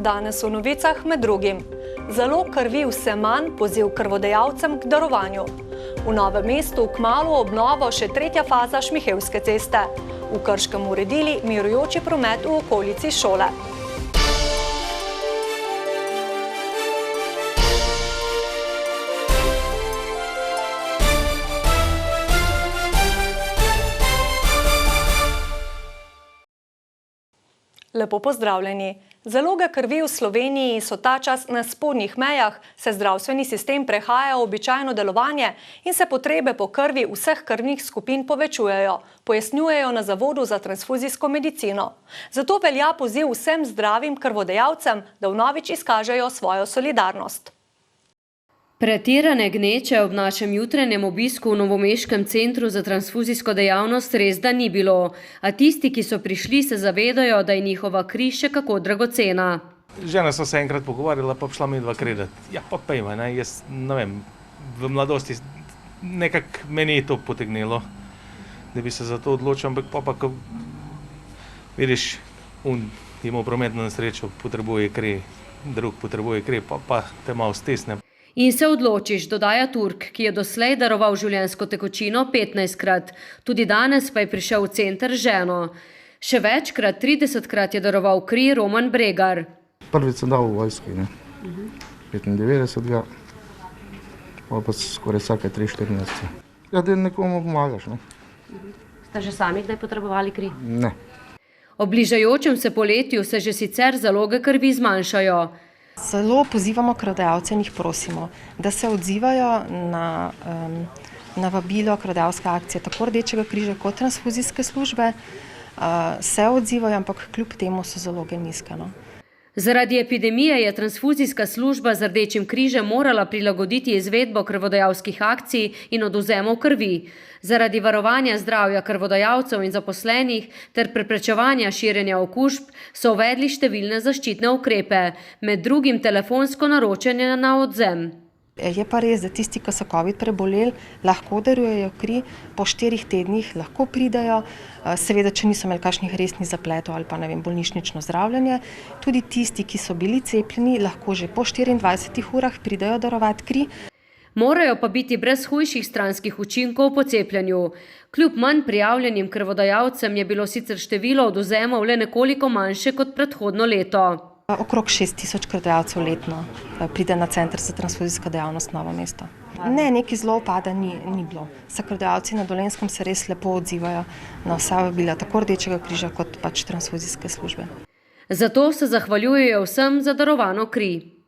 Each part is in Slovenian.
Danes v novicah med drugim. Zalog krvi vse manj, poziv krvodajalcem k darovanju. V Novem mestu kmalu obnovo še tretja faza Šmihevske ceste. V Krškem uredili mirujoči promet v okolici šole. Lepo pozdravljeni. Zaloge krvi v Sloveniji so ta čas na spodnjih mejah, se zdravstveni sistem prehaja v običajno delovanje in se potrebe po krvi vseh krvnih skupin povečujejo, pojasnjujejo na Zavodu za transfuzijsko medicino. Zato velja poziv vsem zdravim krvodajalcem, da vnovič izkažejo svojo solidarnost. Pretirane gneče ob našem jutranjem obisku v Novomeškem centru za transfuzijsko dejavnost res da ni bilo, a tisti, ki so prišli, se zavedajo, da je njihova kri še kako dragocena. Žena so se enkrat pogovarjala, pa šla mi dva kredat. Ja, pa pejma, ne, jaz ne vem, v mladosti nekako meni je to potegnilo, da bi se za to odločil, ampak pa, ko vidiš, imel prometno nesrečo, potrebuje kri, drug potrebuje kri, pa te malo stisne. In se odločiš, dodaja Turk, ki je doslej daroval življenjsko tekočino 15-krat. Tudi danes pa je prišel v center z ženo. Še večkrat, 30-krat je daroval kri Roman Bregar. Prvič sem dal v vojski, ne. 95-ga, pa skoraj vsake 3-4 mesece. Ja, da nekomu pomagaš, ne. Ste že sami kdaj potrebovali kri? Ne. Ob bližajočem se poletju se že sicer zaloge krvi zmanjšajo. Zelo pozivamo krvodajalce in jih prosimo, da se odzivajo na vabilo krvodajalske akcije, tako Rdečega križa kot transfuzijske službe. Se odzivajo, ampak kljub temu so zaloge nizke. Zaradi epidemije je transfuzijska služba z Rdečim križem morala prilagoditi izvedbo krvodajalskih akcij in odvzemov krvi. Zaradi varovanja zdravja krvodajalcev in zaposlenih ter preprečevanja širjenja okužb so uvedli številne zaščitne ukrepe, med drugim telefonsko naročanje na odvzem. Je pa res, da tisti, ki so COVID preboleli, lahko darujejo kri, po 4 tednih lahko pridejo, seveda, če niso imeli kakšnih resnih zapletov ali pa bolnišnično zdravljenje. Tudi tisti, ki so bili cepljeni, lahko že po 24 urah pridejo darovati kri. Morajo pa biti brez hujših stranskih učinkov po cepljenju. Kljub manj prijavljenim krvodajalcem je bilo sicer število odvzemov le nekoliko manjše kot predhodno leto. Okrog 6000 krvodajalcev letno pride na center za transfuzijsko dejavnost Novo mesto. Ne, neki zelo upada ni bilo. Krvodajalci na Dolenjskem se res lepo odzivajo na vsa vabila, tako Rdečega križa kot pač transfuzijske službe. Zato se zahvaljujejo vsem za darovano kri.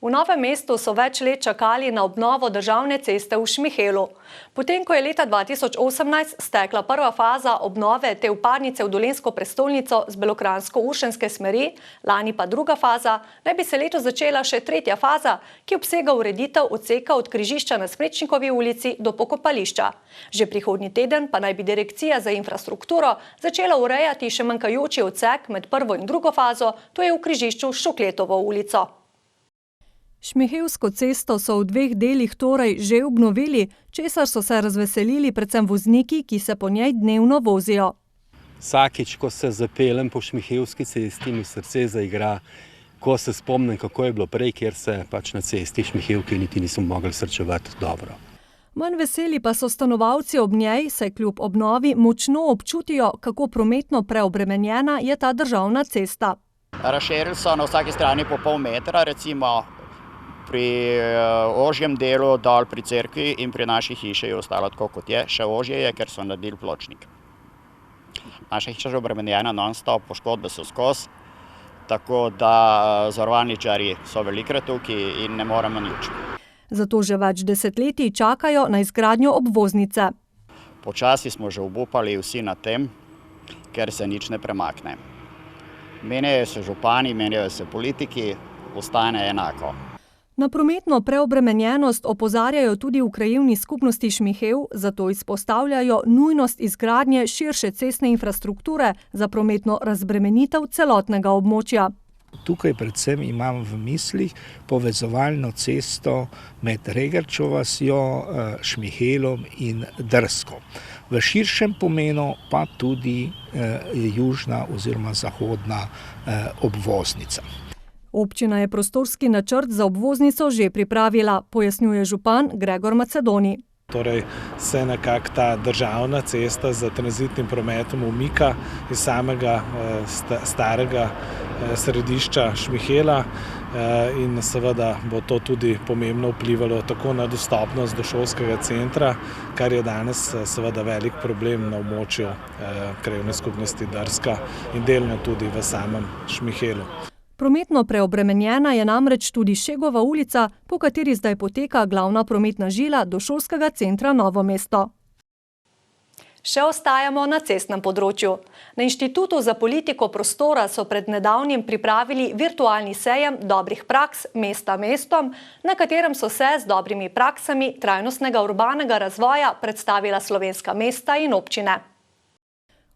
V Novem mestu so več let čakali na obnovo državne ceste v Šmihelu. Potem, ko je leta 2018 stekla prva faza obnove te vpadnice v Dolenjsko prestolnico z belokranjsko-uršenske smeri, lani pa druga faza, naj bi se letos začela še tretja faza, ki obsega ureditev odseka od križišča na Smrečnikovi ulici do pokopališča. Že prihodnji teden pa naj bi Direkcija za infrastrukturo začela urejati še manjkajoči odsek med prvo in drugo fazo, to je v križišču s Šukletovo ulico. Šmihevsko cesto so v 2 delih torej že obnovili, česar so se razveselili predvsem vozniki, ki se po njej dnevno vozijo. Vsakič, ko se zapeljem po Šmihevski cesti, mi srce zaigra, ko se spomnim, kako je bilo prej, kjer se pač na cesti Šmihevke niti niso mogli srečevati dobro. Manj veseli pa so stanovalci ob njej, saj kljub obnovi močno občutijo, kako prometno preobremenjena je ta državna cesta. Razširili so na vsaki strani po pol metra, recimo pri ožjem delu dol pri cerkvi in pri naši hiši je ostalo tako, kot je. Še ožje je, ker so naredili pločnik. Naša hiša je obremenjena non-stop, poškodbe so skozi, tako da zavarovalničarji so velikokrat tukaj in ne moremo nič. Zato že več desetletij čakajo na izgradnjo obvoznice. Počasi smo že obupali vsi na tem, ker se nič ne premakne. Menjajo se župani, menjajo se politiki, ostane enako. Na prometno preobremenjenost opozarjajo tudi v krajevni skupnosti Šmihev, zato izpostavljajo nujnost izgradnje širše cestne infrastrukture za prometno razbremenitev celotnega območja. Tukaj predvsem imam v mislih povezovalno cesto med Regerčevo vasjo, Šmihelom in Drsko. V širšem pomenu pa tudi južna oziroma zahodna obvoznica. Občina je prostorski načrt za obvoznico že pripravila, pojasnjuje župan Gregor Macedoni. Torej se nekako ta državna cesta z tranzitnim prometom umika iz samega starega središča Šmihela in seveda bo to tudi pomembno vplivalo tako na dostopnost do šolskega centra, kar je danes seveda velik problem na območju krajevne skupnosti Drska in delno tudi v samem Šmihelu. Prometno preobremenjena je namreč tudi Šegova ulica, po kateri zdaj poteka glavna prometna žila do šolskega centra Novo mesto. Še ostajamo na cestnem področju. Na Inštitutu za politiko prostora so pred nedavnim pripravili virtualni sejem dobrih praks mesta mestom, na katerem so se z dobrimi praksami trajnostnega urbanega razvoja predstavila slovenska mesta in občine.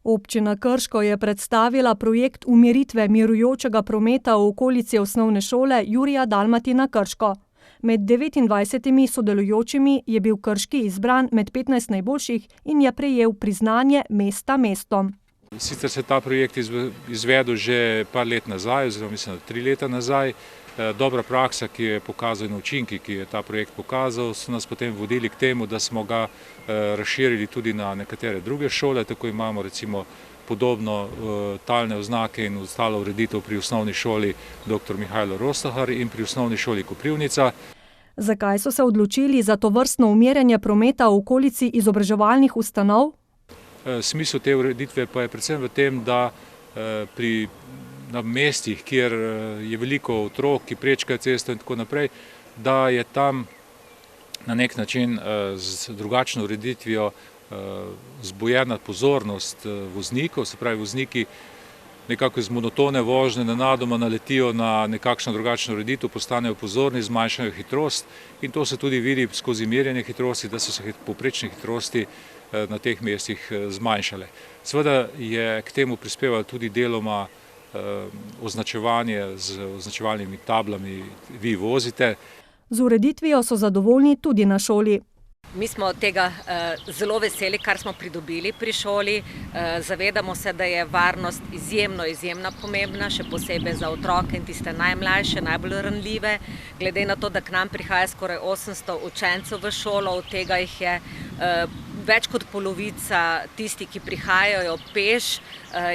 Občina Krško je predstavila projekt umiritve mirujočega prometa v okolici osnovne šole Jurija Dalmatina Krško. Med 29 sodelujočimi je bil Krški izbran med 15 najboljših in je prejel priznanje mesta mestom. Sicer se ta projekt izvedel že par let nazaj, oziroma mislim, da 3 leta nazaj. Dobra praksa, ki je pokazal in učinki, ki je ta projekt pokazal, so nas potem vodili k temu, da smo ga razširili tudi na nekatere druge šole. Tako imamo recimo podobno talne oznake in ostalo ureditev pri osnovni šoli dr. Mihajlo Rostohar in pri osnovni šoli Koprivnica. Zakaj so se odločili za to vrstno umirjanje prometa v okolici izobraževalnih ustanov? Smisel te ureditve pa je predvsem v tem, da na mestih, kjer je veliko otrok, ki prečkajo cesto in tako naprej, da je tam na nek način z drugačno ureditvijo zbujena pozornost voznikov, se pravi vozniki nekako iz monotone vožnje nenadoma naletijo na nekakšno drugačno ureditev, postanejo pozorni, zmanjšajo hitrost in to se tudi vidi skozi merjenje hitrosti, da so se povprečne hitrosti na teh mestih zmanjšale. Seveda je k temu prispevalo tudi deloma označevanje z označevalnimi tablami vi vozite. Z ureditvijo so zadovoljni tudi na šoli. Mi smo od tega zelo veseli, kar smo pridobili pri šoli. Zavedamo se, da je varnost izjemno pomembna, še posebej za otroke in tiste najmlajše, najbolj ranljive. Glede na to, da k nam prihaja skoraj 800 učencev v šolo, od tega jih je več kot polovica tisti, ki prihajajo peš,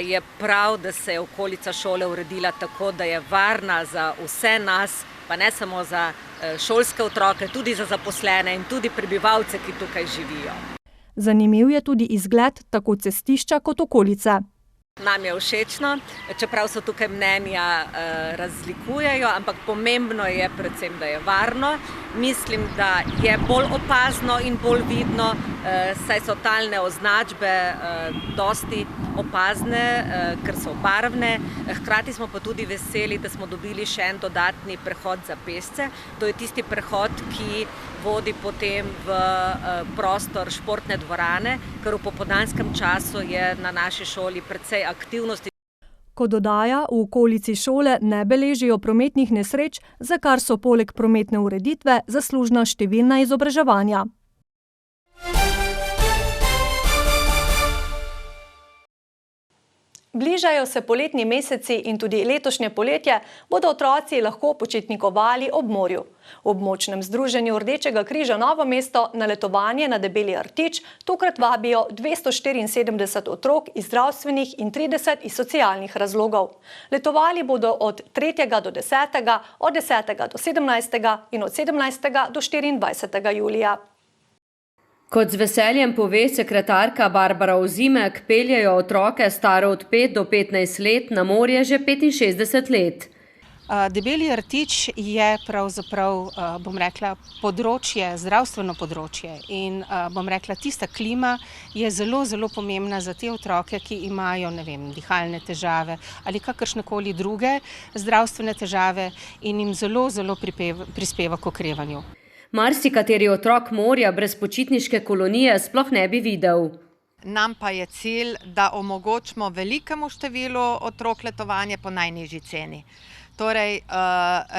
je prav, da se je okolica šole uredila tako, da je varna za vse nas, pa ne samo za šolske otroke, tudi za zaposlene in tudi prebivalce, ki tukaj živijo. Zanimiv je tudi izgled tako cestišča kot okolice. Nam je všečno, čeprav so tukaj mnenja razlikujejo, ampak pomembno je predvsem, da je varno. Mislim, da je bolj opazno in bolj vidno, saj so talne označbe dosti opazne, ker so barvne. Hkrati smo pa tudi veseli, da smo dobili še en dodatni prehod za pešce. To je tisti prehod, ki vodi potem v prostor športne dvorane, ker v popoldanskem času je na naši šoli precej aktivnosti. Ko dodaja, v okolici šole ne beležijo prometnih nesreč, za kar so poleg prometne ureditve zaslužna številna izobraževanja. Bližajo se poletni meseci in tudi letošnje poletje bodo otroci lahko počitnikovali ob morju. V območnem združenju Rdečega križa Novo mesto na letovanje na Debeli rtič tokrat vabijo 274 otrok iz zdravstvenih in 30 iz socialnih razlogov. Letovali bodo od 3. do 10., od 10. do 17. in od 17. do 24. julija. Kot z veseljem pove sekretarka Barbara Ozimek, peljejo otroke stare od 5 do 15 let na morje že 65 let. Debeli rtič je pravzaprav, bom rekla, področje, zdravstveno področje in bom rekla, tista klima je zelo pomembna za te otroke, ki imajo, ne vem, dihalne težave ali kakršnekoli druge zdravstvene težave in jim zelo prispeva k okrevanju. Marsikateri otrok morja brez počitniške kolonije sploh ne bi videl. Nam pa je cilj, da omogočimo velikemu številu otrok letovanje po najnižji ceni. Torej,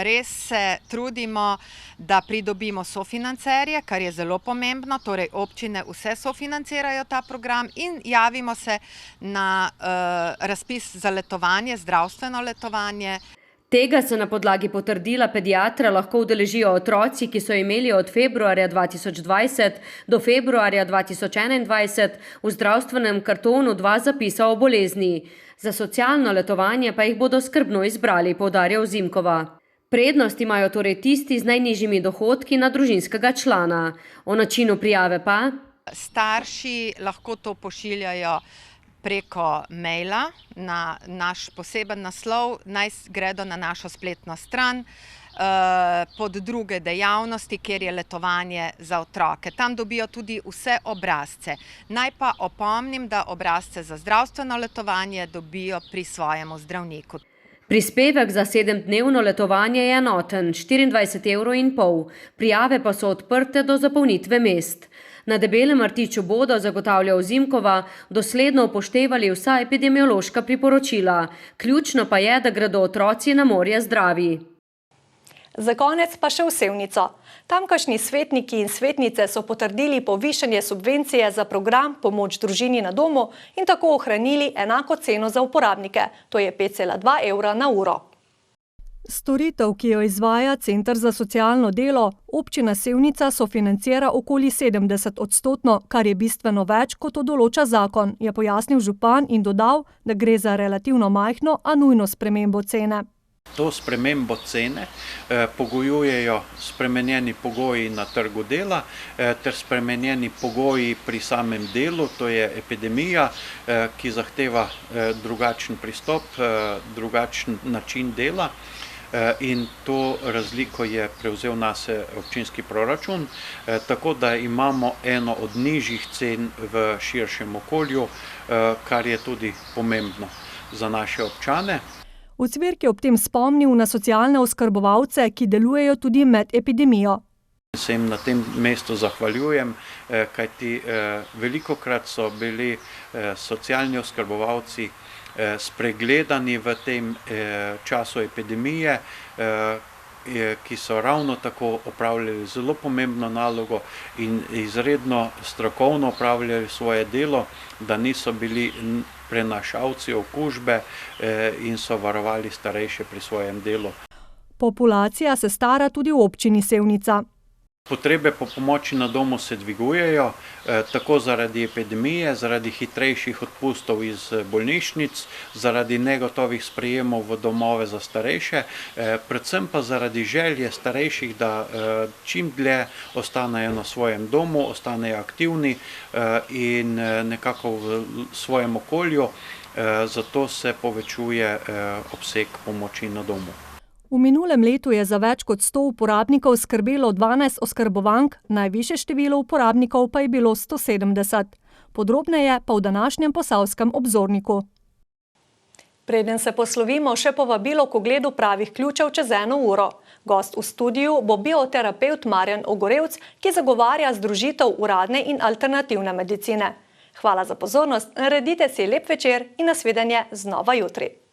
res se trudimo, da pridobimo sofinancerje, kar je zelo pomembno, torej občine vse sofinancirajo ta program in javimo se na razpis za letovanje, zdravstveno letovanje. Tega se na podlagi potrdila pediatra lahko udeležijo otroci, ki so imeli od februarja 2020 do februarja 2021 v zdravstvenem kartonu 2 zapisa o bolezni. Za socialno letovanje pa jih bodo skrbno izbrali, poudarja Ozimkova. Prednost imajo torej tisti z najnižjimi dohodki na družinskega člana. O načinu prijave pa? Starši lahko to pošiljajo preko maila na naš poseben naslov, naj gredo na našo spletno stran pod druge dejavnosti, kjer je letovanje za otroke. Tam dobijo tudi vse obrazce. Naj pa opomnim, da obrazce za zdravstveno letovanje dobijo pri svojemu zdravniku. Prispevek za 7-dnevno letovanje je enoten, 24,5 €, prijave pa so odprte do zapolnitve mest. Na Debelem rtiču bodo, zagotavlja Ozimkova, dosledno upoštevali vsa epidemiološka priporočila. Ključno pa je, da gredo otroci na morje zdravi. Za konec pa še v Sevnico. Tamkajšnji svetniki in svetnice so potrdili povišanje subvencije za program Pomoč družini na domu in tako ohranili enako ceno za uporabnike, to je 5,2 € na uro. Storitev, ki jo izvaja Center za socialno delo, občina Sevnica sofinancira okoli 70%, kar je bistveno več, kot to določa zakon, je pojasnil župan in dodal, da gre za relativno majhno, a nujno spremembo cene. To spremembo cene pogojujejo spremenjeni pogoji na trgu dela ter spremenjeni pogoji pri samem delu, to je epidemija, ki zahteva drugačen pristop, drugačen način dela. In to razliko je prevzel nase občinski proračun, tako da imamo eno od nižjih cen v širšem okolju, kar je tudi pomembno za naše občane. Ocvirk je ob tem spomnil na socialne oskrbovalce, ki delujejo tudi med epidemijo. Se jim na tem mestu zahvaljujem, kajti velikokrat so bili socialni oskrbovalci spregledani v tem času epidemije, ki so ravno tako opravljali zelo pomembno nalogo in izredno strokovno opravljali svoje delo, da niso bili prenašalci okužbe in so varovali starejše pri svojem delu. Populacija se stara tudi v občini Sevnica. Potrebe po pomoči na domu se dvigujejo, tako zaradi epidemije, zaradi hitrejših odpustov iz bolnišnic, zaradi negotovih sprejemov v domove za starejše, predvsem pa zaradi želje starejših, da čim dlje ostanejo na svojem domu, ostanejo aktivni in nekako v svojem okolju, zato se povečuje obseg pomoči na domu. V minulem letu je za več kot 100 uporabnikov skrbelo 12 oskrbovank, najvišje število uporabnikov pa je bilo 170. Podrobneje pa v današnjem Posavskem obzorniku. Preden se poslovimo, še povabilo k ogledu pravih ključev čez 1 uro. Gost v studiu bo bioterapevt Marjan Ogorevc, ki zagovarja združitev uradne in alternativne medicine. Hvala za pozornost, naredite si lep večer in nasvidenje znova jutri.